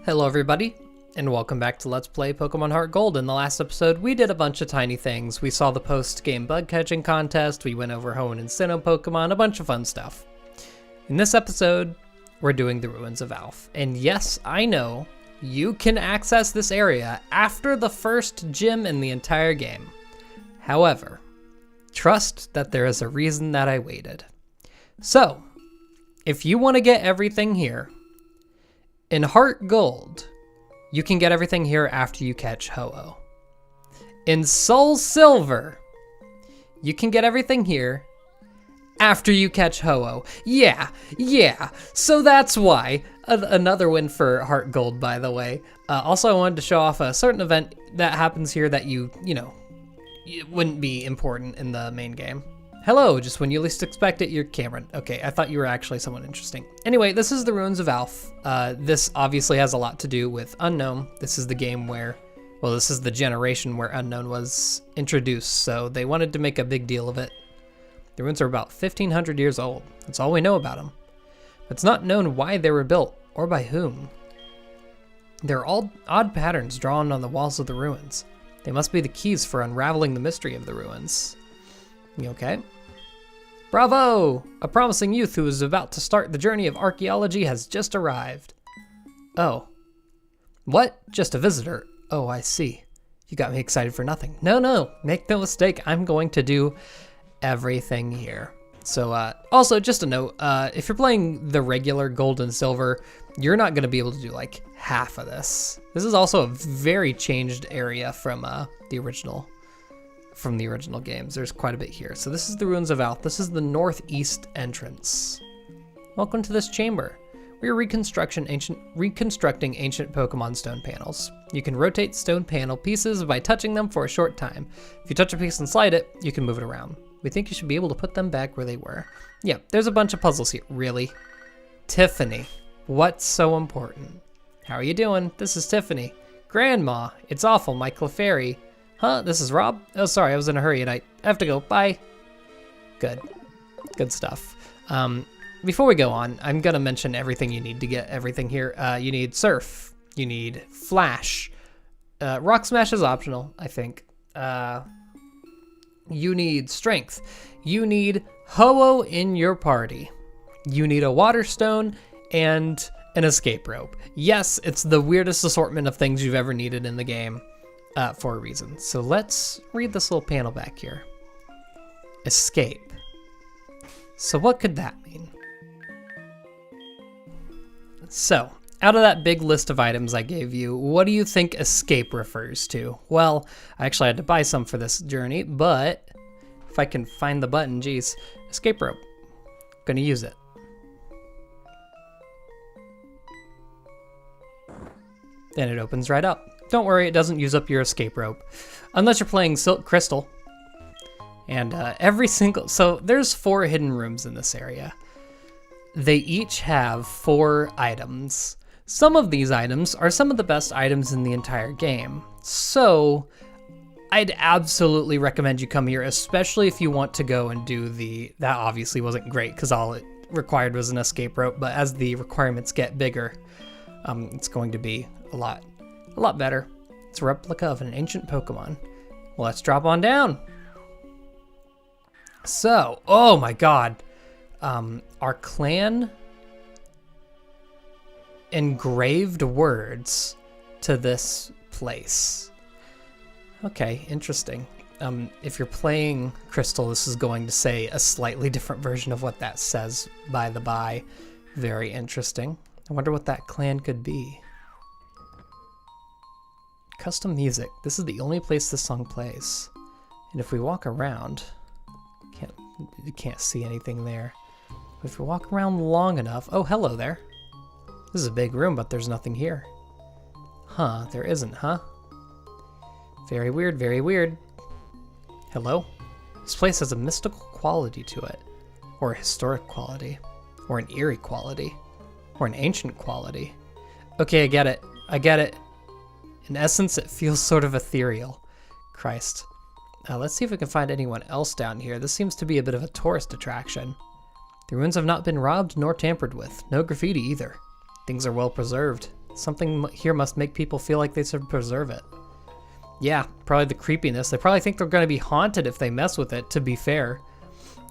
Hello everybody, and welcome back to Let's Play Pokemon HeartGold. In the last episode, we did a bunch of tiny things. We saw the post-game bug-catching contest, we went over Hoenn and Sinnoh Pokemon, a bunch of fun stuff. In this episode, we're doing the Ruins of Alph. And yes, I know, you can access this area after the first gym in the entire game. However, trust that there is a reason that I waited. So, if you want to get everything here, in HeartGold, you can get everything here after you catch Ho-Oh. In Soul Silver, you can get everything here after you catch Ho-Oh. Yeah, so that's why. Another win for HeartGold, by the way. Also, I wanted to show off a certain event that happens here that it wouldn't be important in the main game. Hello, just when you least expect it, you're Cameron. Okay, I thought you were actually someone interesting. Anyway, this is the Ruins of Alph. This obviously has a lot to do with Unown. This is the game where, well, this is the generation where Unown was introduced, so they wanted to make a big deal of it. The ruins are about 1,500 years old. That's all we know about them. It's not known why they were built, or by whom. There are all odd patterns drawn on the walls of the ruins. They must be the keys for unraveling the mystery of the ruins. You okay? Bravo! A promising youth who is about to start the journey of archaeology has just arrived. Oh. What? Just a visitor? Oh, I see. You got me excited for nothing. No, make no mistake, I'm going to do everything here. So, also, just a note, if you're playing the regular Gold and Silver, you're not going to be able to do, like, half of this. This is also a very changed area from the original games. There's quite a bit here. So this is the Ruins of Alph. This is the northeast entrance. Welcome to this chamber. We are reconstructing ancient Pokemon stone panels. You can rotate stone panel pieces by touching them for a short time. If you touch a piece and slide it, you can move it around. We think you should be able to put them back where they were. Yeah, there's a bunch of puzzles here. Really? Tiffany, what's so important? How are you doing? This is Tiffany. Grandma, it's awful, my Clefairy. Huh, this is Rob? Oh, sorry, I was in a hurry and I have to go, bye. Good stuff. Before we go on, I'm gonna mention everything you need to get everything here. You need Surf, you need Flash. Rock Smash is optional, I think. You need Strength. You need Ho-Oh in your party. You need a Water Stone and an Escape Rope. Yes, it's the weirdest assortment of things you've ever needed in the game. For a reason. So let's read this little panel back here. Escape. So what could that mean? So, out of that big list of items I gave you, what do you think escape refers to? Well, I actually had to buy some for this journey, but if I can find the button, geez. Escape rope. Gonna use it. And it opens right up. Don't worry, it doesn't use up your escape rope. Unless you're playing Silk Crystal. And so there's 4 hidden rooms in this area. They each have 4 items. Some of these items are some of the best items in the entire game. So I'd absolutely recommend you come here, especially if you want to go and do that obviously wasn't great because all it required was an escape rope, but as the requirements get bigger, it's going to be a lot better. It's a replica of an ancient Pokemon. Well, let's drop on down. So, oh my god. Our clan engraved words to this place. Okay, interesting. If you're playing Crystal, this is going to say a slightly different version of what that says, by the by. Very interesting. I wonder what that clan could be. Custom music. This is the only place this song plays. And if we walk around, you can't see anything there. But if we walk around long enough, oh, hello there. This is a big room, but there's nothing here. Huh, there isn't, huh? Very weird, very weird. Hello? This place has a mystical quality to it. Or a historic quality. Or an eerie quality. Or an ancient quality. Okay, I get it. In essence, it feels sort of ethereal. Christ. Let's see if we can find anyone else down here. This seems to be a bit of a tourist attraction. The ruins have not been robbed nor tampered with. No graffiti either. Things are well preserved. Something here must make people feel like they should preserve it. Yeah, probably the creepiness. They probably think they're going to be haunted if they mess with it, to be fair.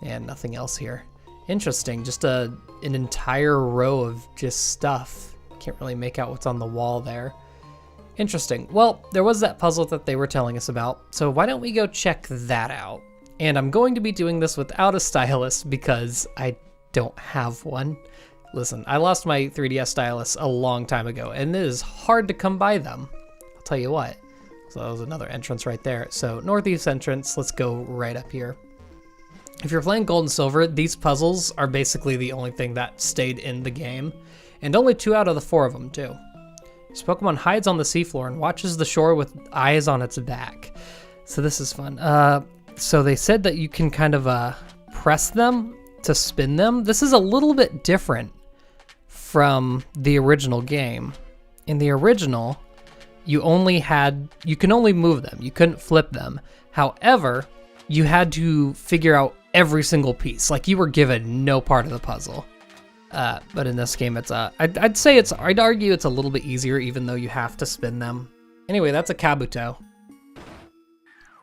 And nothing else here. Interesting, just an entire row of just stuff. Can't really make out what's on the wall there. Interesting. Well, there was that puzzle that they were telling us about, so why don't we go check that out? And I'm going to be doing this without a stylus because I don't have one. Listen, I lost my 3DS stylus a long time ago, and it is hard to come by them. I'll tell you what. So that was another entrance right there. So northeast entrance, let's go right up here. If you're playing Gold and Silver, these puzzles are basically the only thing that stayed in the game, and only 2 out of the 4 of them too. This Pokemon hides on the seafloor and watches the shore with eyes on its back. So this is fun. So they said that you can kind of press them to spin them. This is a little bit different from the original game. In the original, you can only move them. You couldn't flip them. However, you had to figure out every single piece. Like, you were given no part of the puzzle. But in this game, it's I'd argue it's a little bit easier, even though you have to spin them. Anyway, that's a Kabuto,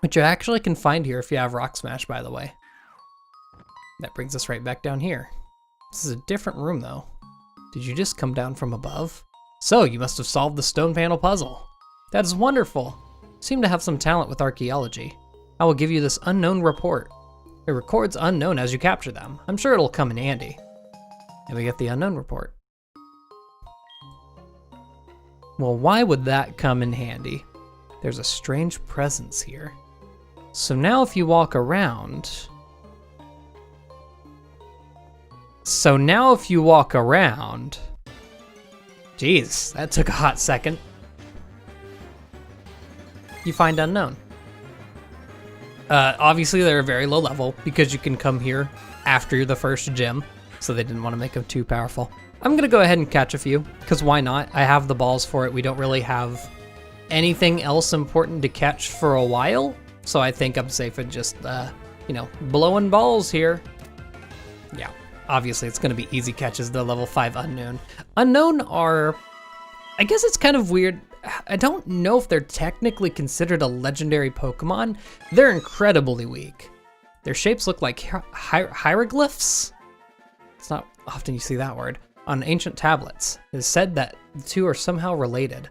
which you actually can find here if you have Rock Smash, by the way. That brings us right back down here. This is a different room, though. Did you just come down from above? So, you must have solved the stone panel puzzle. That is wonderful. You seem to have some talent with archaeology. I will give you this unknown report. It records unknown as you capture them. I'm sure it'll come in handy. And we get the unknown report. Well, why would that come in handy? There's a strange presence here. So now if you walk around... Jeez, that took a hot second. You find unknown. Obviously they're a very low level because you can come here after the first gym, so they didn't want to make them too powerful. I'm gonna go ahead and catch a few, because why not? I have the balls for it. We don't really have anything else important to catch for a while, so I think I'm safe with just, blowing balls here. Yeah, obviously it's gonna be easy catches, the level 5 Unown. Unown are, I guess it's kind of weird. I don't know if they're technically considered a legendary Pokemon. They're incredibly weak. Their shapes look like hieroglyphs. It's not often you see that word. On ancient tablets, it is said that the two are somehow related.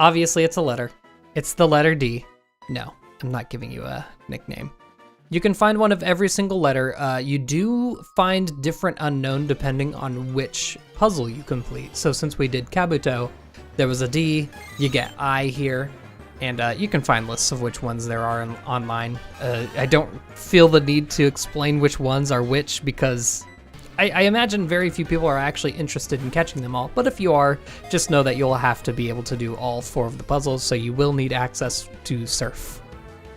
Obviously it's a letter. It's the letter D. No, I'm not giving you a nickname. You can find one of every single letter. You do find different Unown depending on which puzzle you complete. So since we did Kabuto, there was a D, you get I here, and you can find lists of which ones there are online. I don't feel the need to explain which ones are which because I imagine very few people are actually interested in catching them all, but if you are, just know that you'll have to be able to do all 4 of the puzzles, so you will need access to Surf,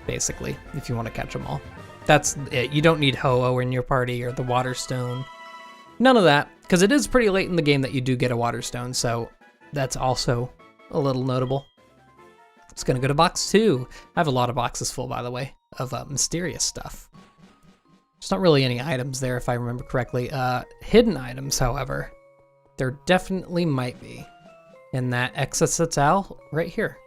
basically, if you want to catch them all. That's it. You don't need Ho-Oh in your party or the Water Stone. None of that, because it is pretty late in the game that you do get a Water Stone, so that's also a little notable. It's gonna go to box 2. I have a lot of boxes full, by the way, of mysterious stuff. There's not really any items there, if I remember correctly. Hidden items, however, there definitely might be. And that exits us out right here.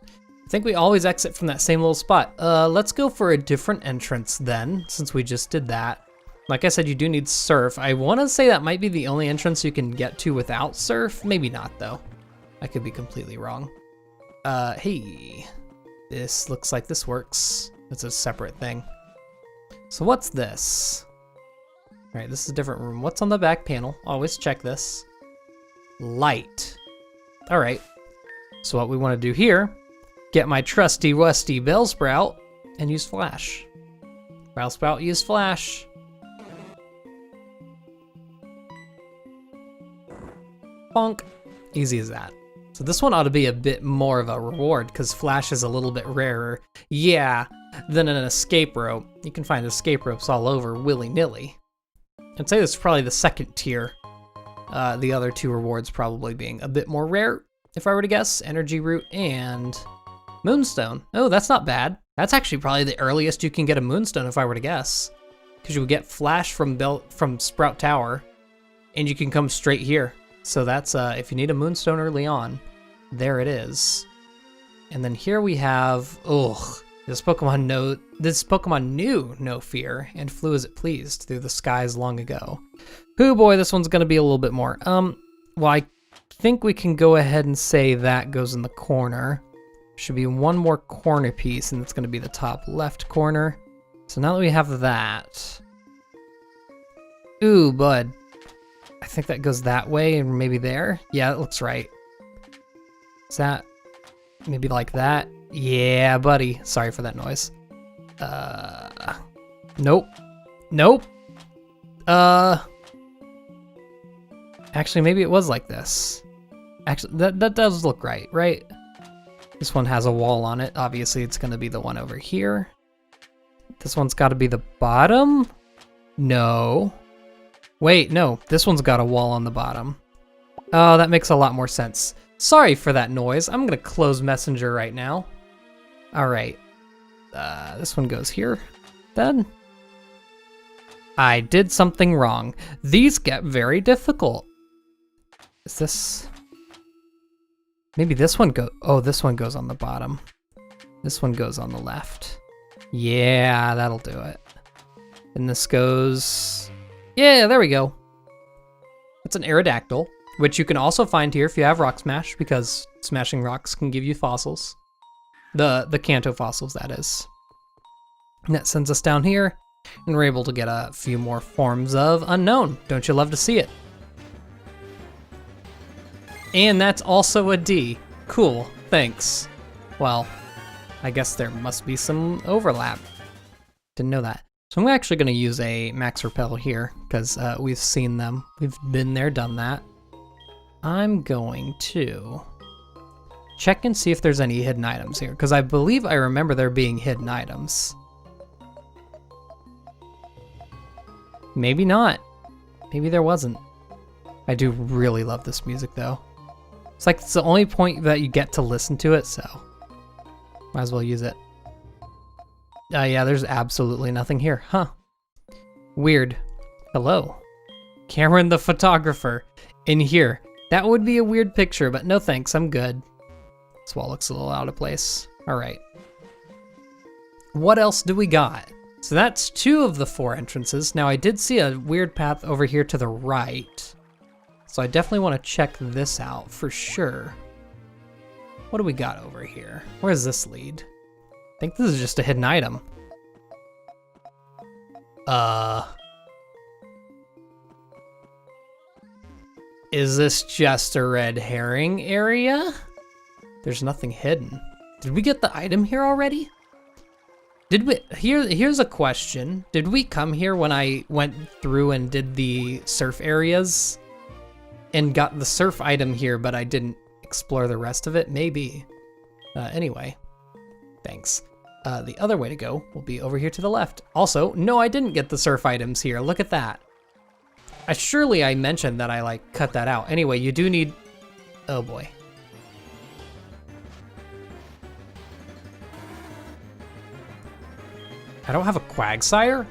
I think we always exit from that same little spot. Let's go for a different entrance then, since we just did that. Like I said, you do need Surf. I want to say that might be the only entrance you can get to without Surf. Maybe not, though. I could be completely wrong. Hey, this looks like this works. It's a separate thing. So what's this? All right, this is a different room. What's on the back panel? Always check this. Light. All right, so what we want to do here, get my trusty rusty Bellsprout and use Flash. Bellsprout, use Flash. Bonk. Easy as that. So this one ought to be a bit more of a reward because Flash is a little bit rarer. Yeah, than an escape rope. You can find escape ropes all over willy-nilly. I'd say this is probably the second tier. The other 2 rewards probably being a bit more rare, if I were to guess. Energy Root and Moonstone. Oh, that's not bad. That's actually probably the earliest you can get a Moonstone if I were to guess. Because you would get Flash from Sprout Tower, and you can come straight here. So that's, if you need a Moonstone early on, There it is. And then here we have, this Pokemon knew no fear and flew as it pleased through the skies long ago. Hoo boy, this one's gonna be a little bit more. Well, I think we can go ahead and say that goes in the corner. Should be one more corner piece, and it's gonna be the top left corner. So now that we have that, ooh, bud, I think that goes that way and maybe there. Yeah, it looks right. Is that maybe like that? Yeah, buddy. Sorry for that noise. Nope. Nope. Actually, maybe it was like this. Actually, that does look right, right? This one has a wall on it. Obviously, it's going to be the one over here. This one's got to be the bottom? No. Wait, no. This one's got a wall on the bottom. Oh, that makes a lot more sense. Sorry for that noise. I'm going to close Messenger right now. All right. This one goes here, then. I did something wrong. These get very difficult. Is this... Maybe this one this one goes on the bottom. This one goes on the left. Yeah, that'll do it. And this goes... Yeah, there we go. It's an Aerodactyl, which you can also find here if you have Rock Smash, because smashing rocks can give you fossils. The Kanto fossils, that is. And that sends us down here, and we're able to get a few more forms of Unown. Don't you love to see it? And that's also a D. Cool, thanks. Well, I guess there must be some overlap. Didn't know that. So I'm actually going to use a Max Repel here, because we've seen them. We've been there, done that. I'm going to check and see if there's any hidden items here, because I believe I remember there being hidden items. Maybe not. Maybe there wasn't. I do really love this music, though. It's like it's the only point that you get to listen to it, so might as well use it. Yeah, there's absolutely nothing here, huh? Weird. Hello. Cameron the photographer in here. That would be a weird picture, but no thanks, I'm good. This wall looks a little out of place. All right. What else do we got? So that's 2 of the 4 entrances. Now I did see a weird path over here to the right. So I definitely want to check this out for sure. What do we got over here? Where does this lead? I think this is just a hidden item. Is this just a red herring area? There's nothing hidden. Did we get the item here already? Did we? Here's a question. Did we come here when I went through and did the surf areas? And got the surf item here, but I didn't explore the rest of it? Maybe. Anyway, thanks. The other way to go will be over here to the left. Also, no, I didn't get the surf items here. Look at that. Surely I mentioned that I cut that out. Anyway, you do need... Oh boy. I don't have a Quagsire?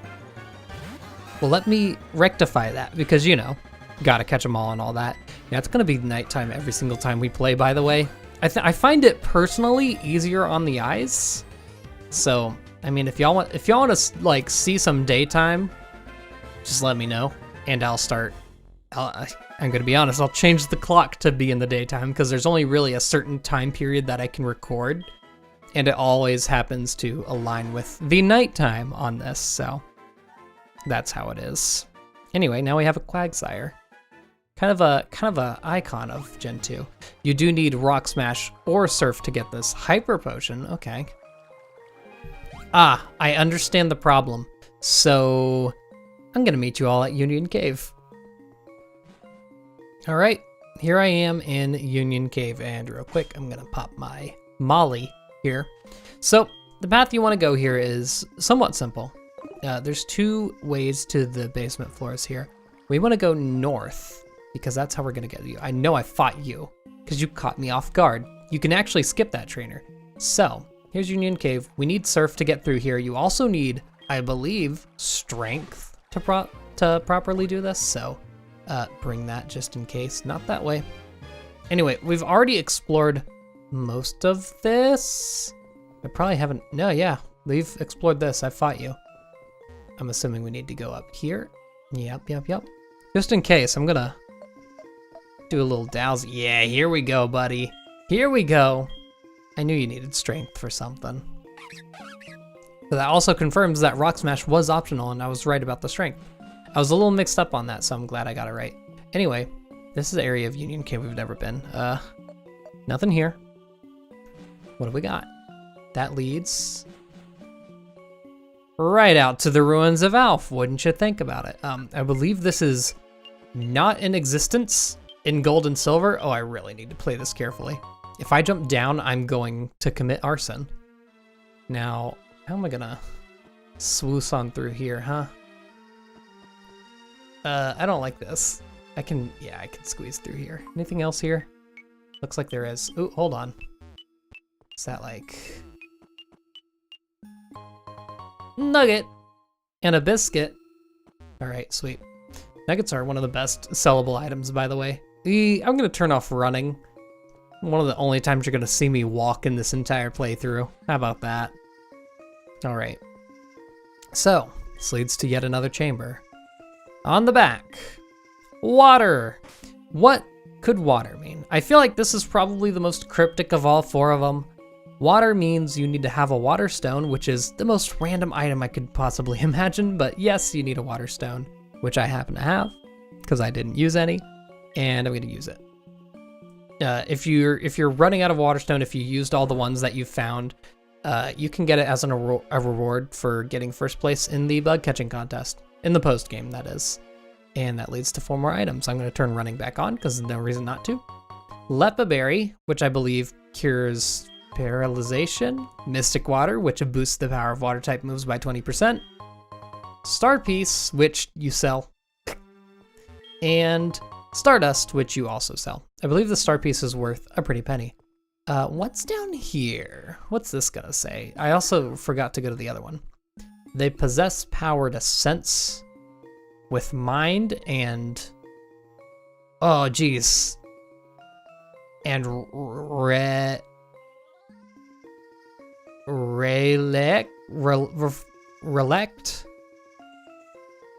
Well, let me rectify that because, you know, gotta catch them all and all that. Yeah, it's gonna be nighttime every single time we play, by the way. I find it personally easier on the eyes. So, I mean, if y'all want to see some daytime, just let me know, and I'll start. I'm gonna be honest. I'll change the clock to be in the daytime because there's only really a certain time period that I can record, and it always happens to align with the nighttime on this. So that's how it is. Anyway, now we have a Quagsire. Kind of a icon of Gen 2. You do need Rock Smash or Surf to get this Hyper Potion. Okay. Ah, I understand the problem. So I'm gonna meet you all at Union Cave. All right, here I am in Union Cave, and real quick, I'm gonna pop my Molly here. So the path you want to go here is somewhat simple. There's 2 ways to the basement floors here. We want to go north, because that's how we're gonna get you. I know I fought you, because you caught me off guard. You can actually skip that trainer. So, here's Union Cave. We need Surf to get through here. You also need, I believe, Strength to properly do this, so bring that just in case. Not that way. Anyway, we've already explored most of this. I probably haven't. No, yeah, we've explored this. I fought you. I'm assuming we need to go up here. Yep. Just in case, I'm gonna do a little douse. Yeah, here we go, buddy. Here we go. I knew you needed strength for something. But that also confirms that Rock Smash was optional, and I was right about the strength. I was a little mixed up on that, so I'm glad I got it right. Anyway, this is the area of Union Cave we've never been. Nothing here. What do we got? That leads right out to the ruins of Alph, wouldn't you think about it? I believe this is not in existence in Gold and Silver. Oh, I really need to play this carefully. If I jump down, I'm going to commit arson. Now, how am I gonna swoosh on through here, huh? I don't like this. I can squeeze through here. Anything else here? Looks like there is. Ooh, hold on. Is that like... Nugget and a biscuit. All right, sweet. Nuggets are one of the best sellable items, by the way. I'm gonna turn off running. One of the only times you're gonna see me walk in this entire playthrough. How about that? All right. So, this leads to yet another chamber. On the back, water. What could water mean? I feel like this is probably the most cryptic of all four of them. Water means you need to have a water stone, which is the most random item I could possibly imagine, but yes, you need a water stone, which I happen to have, because I didn't use any, and I'm gonna use it. If you're running out of water stone, if you used all the ones that you found, you can get it as a reward for getting first place in the bug catching contest. In the post game, that is. And that leads to 4 more items. I'm gonna turn running back on, because there's no reason not to. Lepa Berry, which I believe cures paralyzation. Mystic Water, which boosts the power of water type moves by 20%. Star Piece, which you sell. And Stardust, which you also sell. I believe the Star Piece is worth a pretty penny. What's down here? What's this gonna say? I also forgot to go to the other one. They possess power to sense with mind and... Oh, geez. And relect?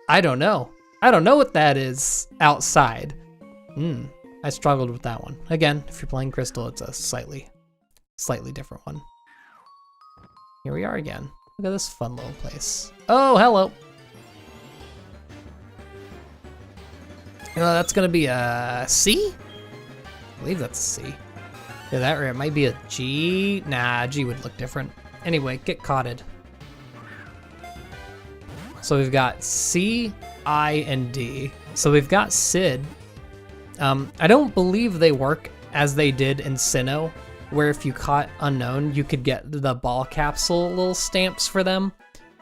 I don't know. I don't know what that is outside. I struggled with that one. Again, if you're playing Crystal, it's a slightly different one. Here we are again. Look at this fun little place. Oh, hello. That's gonna be a C? I believe that's a C. Yeah, that it might be a G. Nah, G would look different. Anyway, get caughted. So we've got C, I, and D. So we've got Sid. I don't believe they work as they did in Sinnoh, where if you caught Unown, you could get the ball capsule little stamps for them.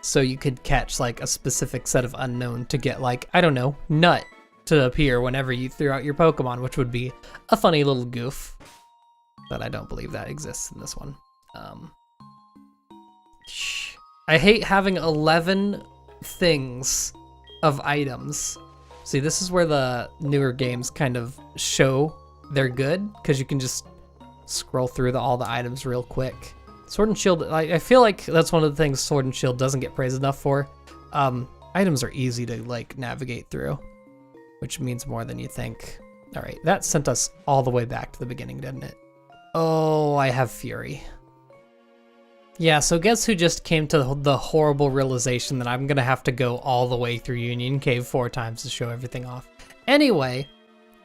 So you could catch like a specific set of Unown to get like, I don't know, Nut to appear whenever you threw out your Pokemon, which would be a funny little goof. But I don't believe that exists in this one. I hate having 11 things of items. See, this is where the newer games kind of show they're good, because you can just scroll through all the items real quick. Sword and Shield, I feel like that's one of the things Sword and Shield doesn't get praised enough for. Items are easy to like navigate through, which means more than you think. All right, that sent us all the way back to the beginning, didn't it? Oh, I have Fury. Yeah, so guess who just came to the horrible realization that I'm gonna have to go all the way through Union Cave 4 times to show everything off. Anyway,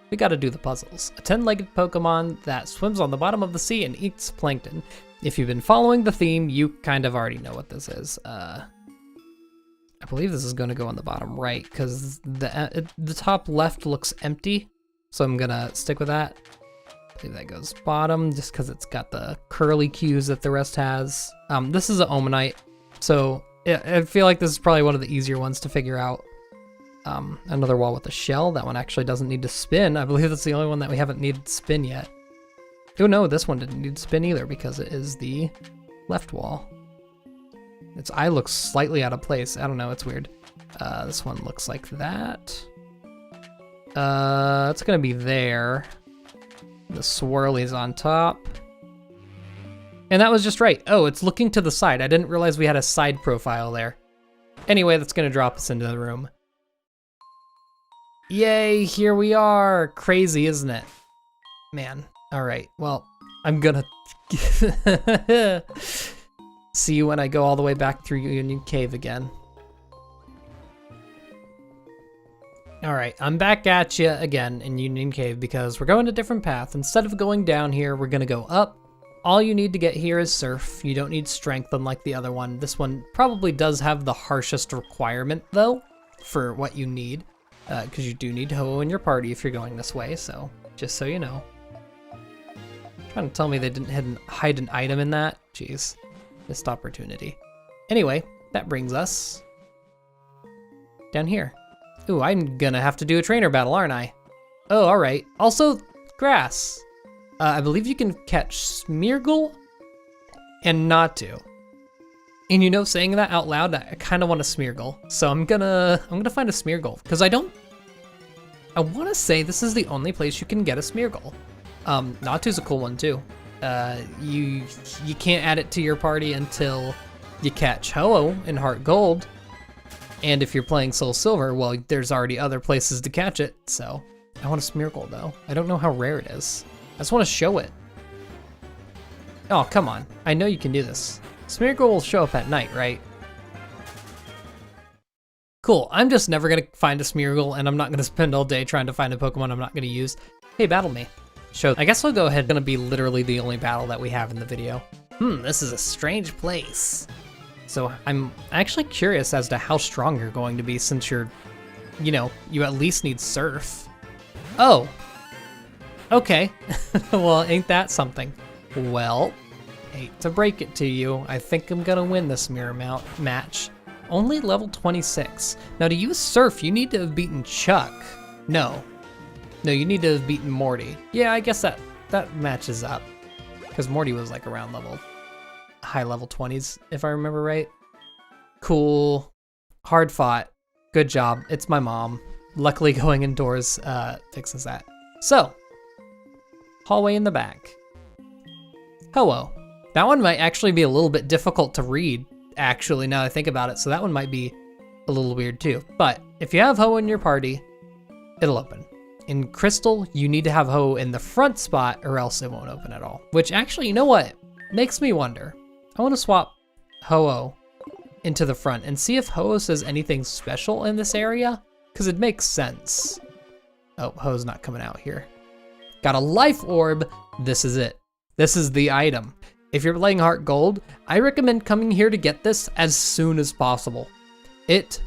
we gotta do the puzzles. A 10-legged Pokemon that swims on the bottom of the sea and eats plankton. If you've been following the theme, you kind of already know what this is. I believe this is gonna go on the bottom right, because the top left looks empty, so I'm gonna stick with that. I believe that goes bottom, just because it's got the curly cues that the rest has. This is an Omanite, so I feel like this is probably one of the easier ones to figure out. Another wall with a shell. That one actually doesn't need to spin. I believe that's the only one that we haven't needed to spin yet. Oh no, this one didn't need to spin either because it is the left wall. Its eye looks slightly out of place. I don't know, it's weird. This one looks like that. It's gonna be there. The swirly's on top. And that was just right. Oh, it's looking to the side. I didn't realize we had a side profile there. Anyway, that's gonna drop us into the room. Yay, here we are. Crazy, isn't it? Man, all right, well, I'm gonna see you when I go all the way back through Union Cave again. All right, I'm back at you again in Union Cave because we're going a different path. Instead of going down here, we're gonna go up. All you need to get here is Surf. You don't need Strength unlike the other one. This one probably does have the harshest requirement though for what you need, because you do need Ho-Oh in your party if you're going this way, so just so you know. Trying to tell me they didn't hide an item in that? Jeez, missed opportunity. Anyway, that brings us down here. Ooh, I'm gonna have to do a trainer battle, aren't I? Oh, all right. Also, grass. I believe you can catch Smeargle and Natu. And you know, saying that out loud, I kind of want a Smeargle. So I'm gonna find a Smeargle because I want to say this is the only place you can get a Smeargle. Natu's a cool one too. You can't add it to your party until you catch Ho-Oh in HeartGold. And if you're playing Soul Silver, well, there's already other places to catch it, so. I want a Smeargle, though. I don't know how rare it is. I just want to show it. Oh, come on. I know you can do this. Smeargle will show up at night, right? Cool. I'm just never going to find a Smeargle, and I'm not going to spend all day trying to find a Pokemon I'm not going to use. Hey, battle me. Show. I guess I'll go ahead. It's going to be literally the only battle that we have in the video. This is a strange place. So I'm actually curious as to how strong you're going to be since you're, you know, you at least need Surf. Oh, okay. Well, ain't that something? Well, hate to break it to you, I think I'm gonna win this mirror match. Only level 26. Now to use Surf, you need to have beaten Chuck. No, you need to have beaten Morty. Yeah, I guess that matches up. Because Morty was like around high level 20s, if I remember right. Cool, hard fought, good job. It's my mom. Luckily going indoors fixes that. So, hallway in the back. Ho-Oh. That one might actually be a little bit difficult to read, actually, now that I think about it, so that one might be a little weird too. But if you have Ho-Oh in your party, it'll open. In Crystal, you need to have Ho-Oh in the front spot or else it won't open at all. Which actually, you know what? Makes me wonder. I want to swap Ho-Oh into the front and see if Ho-Oh says anything special in this area, because it makes sense. Oh, Ho-Oh's not coming out here. Got a life orb. This is it. This is the item. If you're playing HeartGold, I recommend coming here to get this as soon as possible. It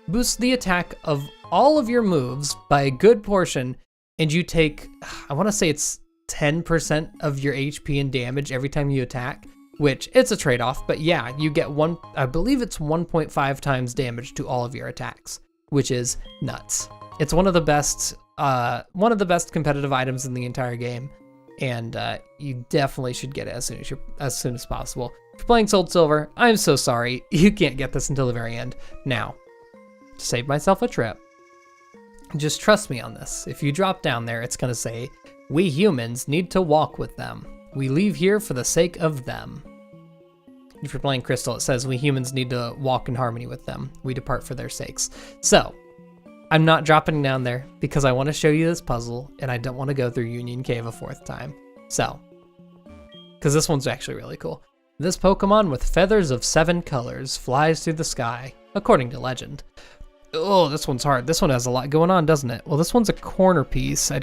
boosts the attack of all of your moves by a good portion, and you take, I want to say it's 10% of your HP and damage every time you attack, which it's a trade-off, but yeah, you get I believe it's 1.5 times damage to all of your attacks, which is nuts. It's one of the best competitive items in the entire game, and you definitely should get it as soon as possible. If you're playing Soul Silver, I'm so sorry, you can't get this until the very end. Now, to save myself a trip, just trust me on this. If you drop down there, it's gonna say, "We humans need to walk with them. We leave here for the sake of them." If you're playing Crystal, it says, "We humans need to walk in harmony with them. We depart for their sakes." So, I'm not dropping down there because I want to show you this puzzle and I don't want to go through Union Cave a 4th time. So, because this one's actually really cool. This Pokemon with feathers of 7 colors flies through the sky, according to legend. Oh, this one's hard. This one has a lot going on, doesn't it? Well, this one's a corner piece. I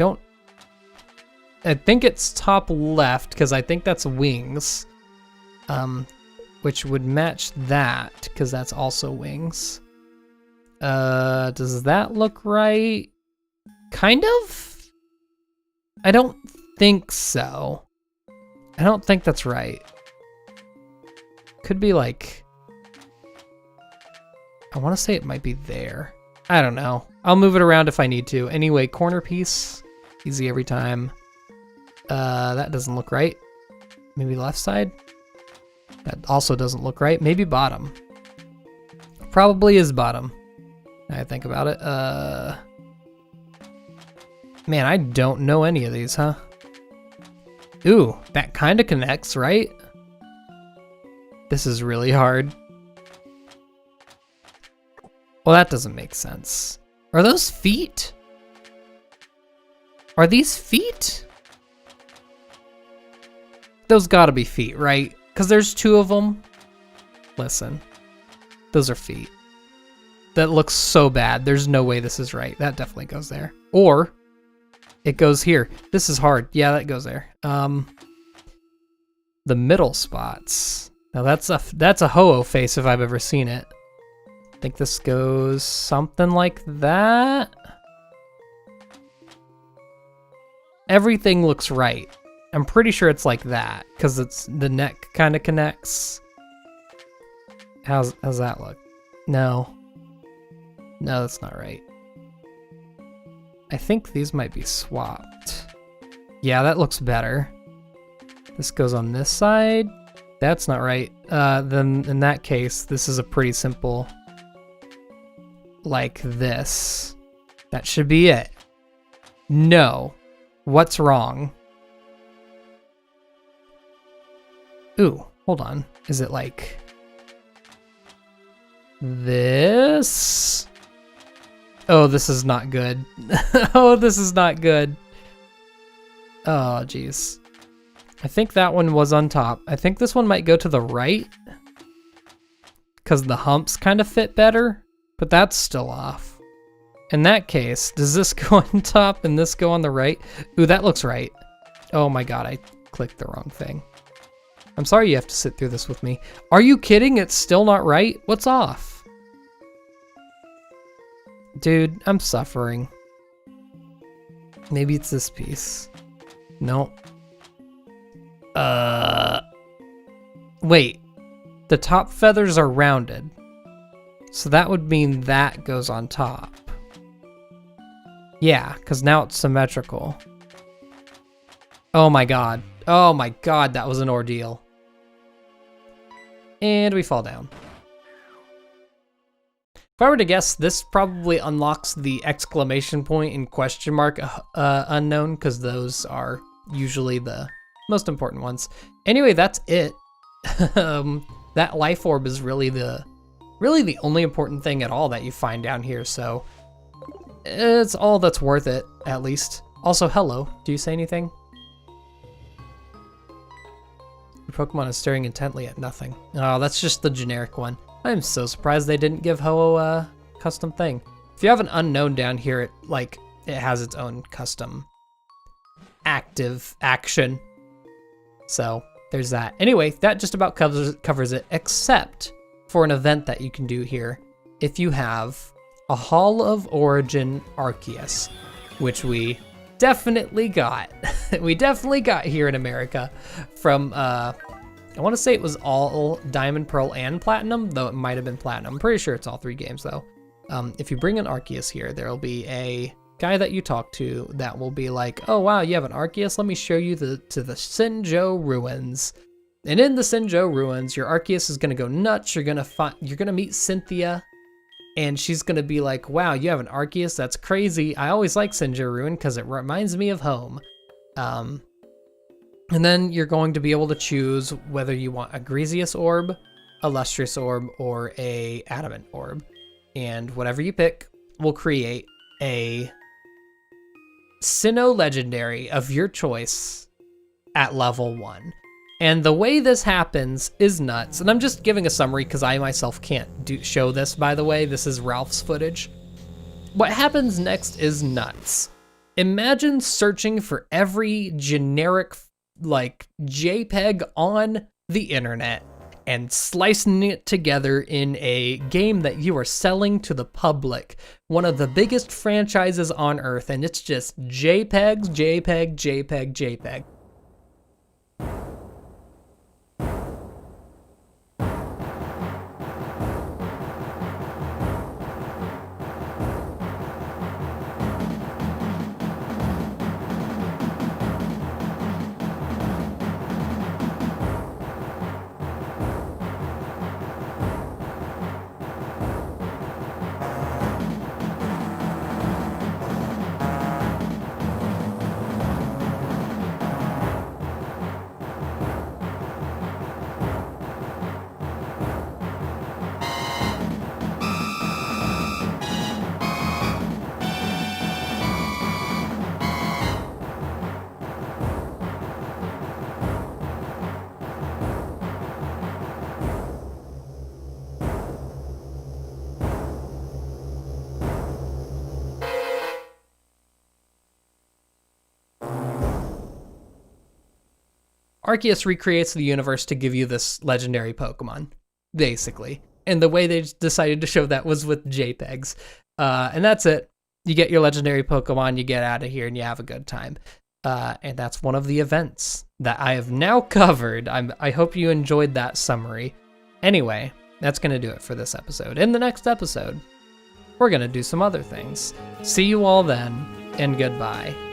think it's top left because I think that's wings, which would match that because that's also wings. Does that look right? Kind of? I don't think so. I don't think that's right. Could be like, I want to say it might be there. I don't know. I'll move it around if I need to. Anyway, corner piece, easy every time. That doesn't look right. Maybe left side? That also doesn't look right. Maybe bottom. Probably is bottom. Now I think about it. Man, I don't know any of these, huh? Ooh, that kind of connects, right? This is really hard. Well, that doesn't make sense. Are those feet? Are these feet? Those gotta be feet, right? Because there's 2 of them. Listen, those are feet. That looks so bad. There's no way this is right. That definitely goes there. Or it goes here. This is hard. Yeah, that goes there. The middle spots. Now that's a Ho-Oh face if I've ever seen it. I think this goes something like that. Everything looks right. I'm pretty sure it's like that because it's the neck kind of connects. How's that look? No. No, that's not right. I think these might be swapped. Yeah, that looks better. This goes on this side. That's not right. Then in that case, this is a pretty simple, like this. That should be it. No. What's wrong? Ooh, hold on. Is it like this? Oh, this is not good. Oh, this is not good. Oh, geez. I think that one was on top. I think this one might go to the right because the humps kind of fit better, but that's still off. In that case, does this go on top and this go on the right? Ooh, that looks right. Oh my God, I clicked the wrong thing. I'm sorry you have to sit through this with me. Are you kidding? It's still not right? What's off? Dude, I'm suffering. Maybe it's this piece. Nope. Wait. The top feathers are rounded. So that would mean that goes on top. Yeah, because now it's symmetrical. Oh my God. Oh my God, that was an ordeal. And we fall down. If I were to guess, this probably unlocks the exclamation point and question mark unknown, because those are usually the most important ones. Anyway, that's it. That life orb is really the only important thing at all that you find down here, so it's all that's worth it, at least. Also, hello. Do you say anything? Your Pokemon is staring intently at nothing. Oh, that's just the generic one. I'm so surprised they didn't give Ho-Oh a custom thing. If you have an unknown down here, it has its own custom active action. So there's that. Anyway, that just about covers it, except for an event that you can do here. If you have a Hall of Origin Arceus, which we definitely got. We definitely got here in America from, I want to say it was all Diamond, Pearl, and Platinum, though it might have been Platinum. I'm pretty sure it's all 3 games, though. If you bring an Arceus here, there'll be a guy that you talk to that will be like, oh, wow, you have an Arceus? Let me show you to the Sinjo Ruins. And in the Sinjo Ruins, your Arceus is going to go nuts. You're going to meet Cynthia, and she's going to be like, wow, you have an Arceus? That's crazy. I always like Sinjo Ruin because it reminds me of home. And then you're going to be able to choose whether you want a Greasius Orb, a Lustrous Orb, or a Adamant Orb. And whatever you pick will create a Sinnoh Legendary of your choice at level 1. And the way this happens is nuts. And I'm just giving a summary because I myself can't show this, by the way. This is Ralph's footage. What happens next is nuts. Imagine searching for every generic, JPEG on the internet and slicing it together in a game that you are selling to the public. One of the biggest franchises on Earth, and it's just JPEGs, JPEG, JPEG, JPEG. Arceus recreates the universe to give you this legendary Pokemon, basically. And the way they decided to show that was with JPEGs. And that's it. You get your legendary Pokemon, you get out of here, and you have a good time. And that's one of the events that I have now covered. I hope you enjoyed that summary. Anyway, that's going to do it for this episode. In the next episode, we're going to do some other things. See you all then, and goodbye.